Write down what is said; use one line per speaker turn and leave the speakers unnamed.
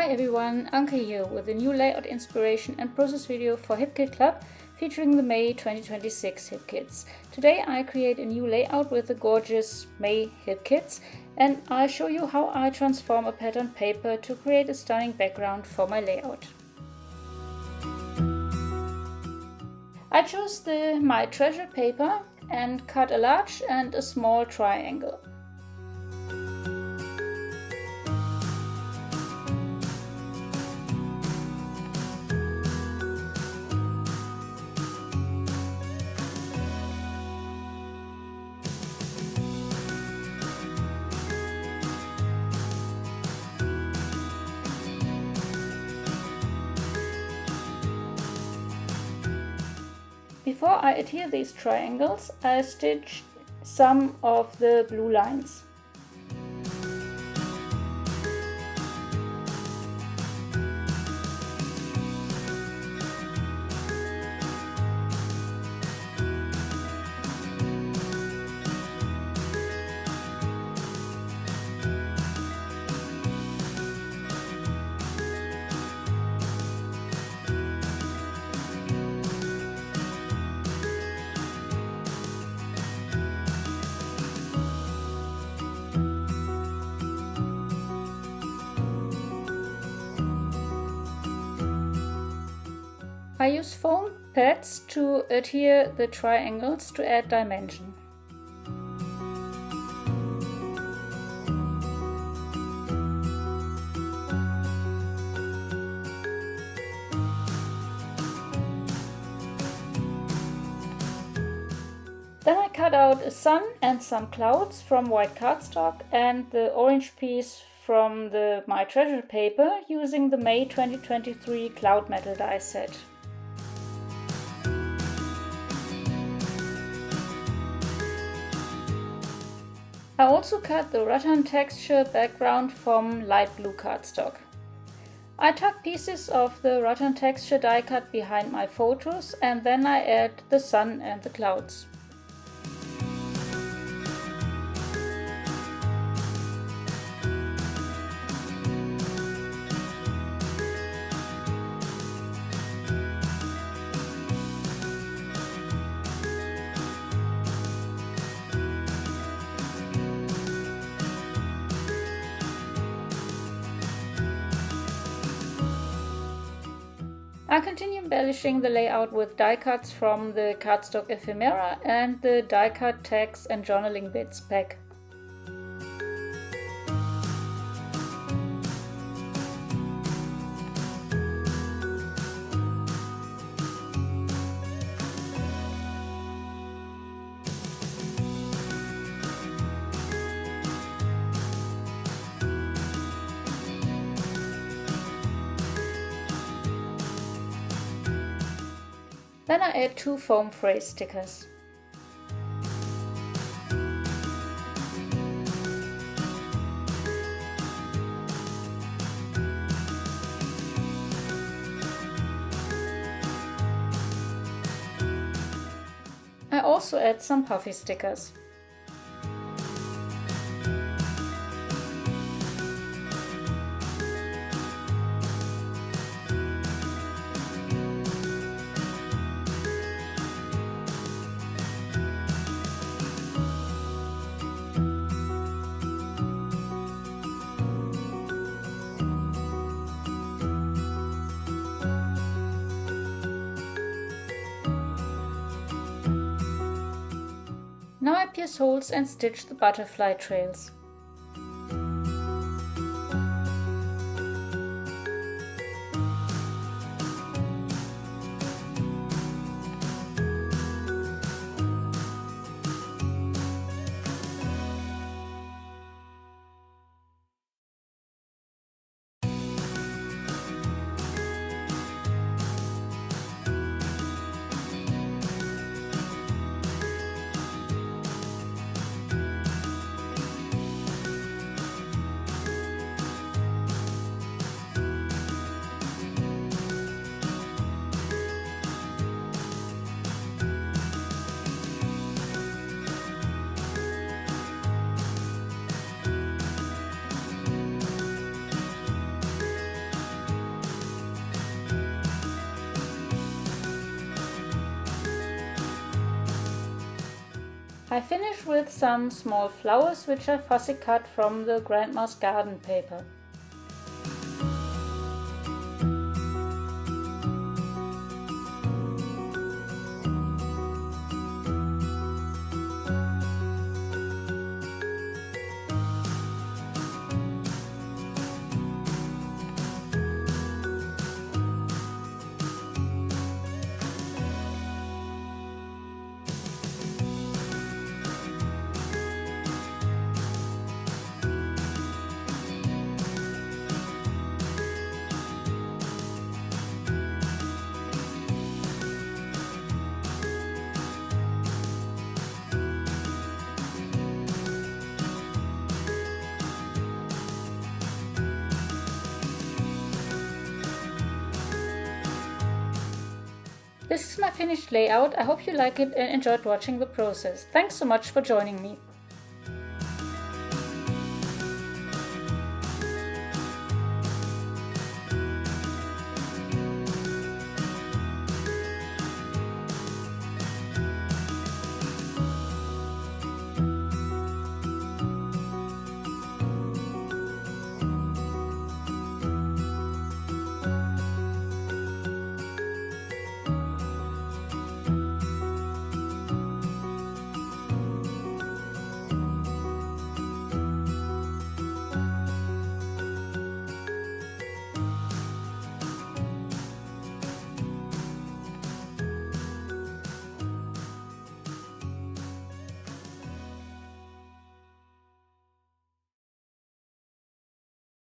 Hi everyone, Anke here with a new layout inspiration and process video for HipKit Club featuring the May 2026 HipKits. Today I create a new layout with the gorgeous May HipKits and I'll show you how I transform a pattern paper to create a stunning background for my layout. I chose the My Treasure paper and cut a large and a small triangle. Before I adhere these triangles, I stitch some of the blue lines. I use foam pads to adhere the triangles to add dimension. Then I cut out a sun and some clouds from white cardstock and the orange piece from the My Treasure paper using the May 2023 Cloud Metal die set. I also cut the rattan texture background from light blue cardstock. I tuck pieces of the rattan texture die cut behind my photos and then I add the sun and the clouds. I continue embellishing the layout with die cuts from the cardstock ephemera and the die cut tags and journaling bits pack. Then I add 2 foam phrase stickers. I also add some puffy stickers. Now I pierce holes and stitch the butterfly trails. I finish with some small flowers which I fussy cut from the Grandma's Garden paper. This is my finished layout. I hope you like it and enjoyed watching the process. Thanks so much for joining me.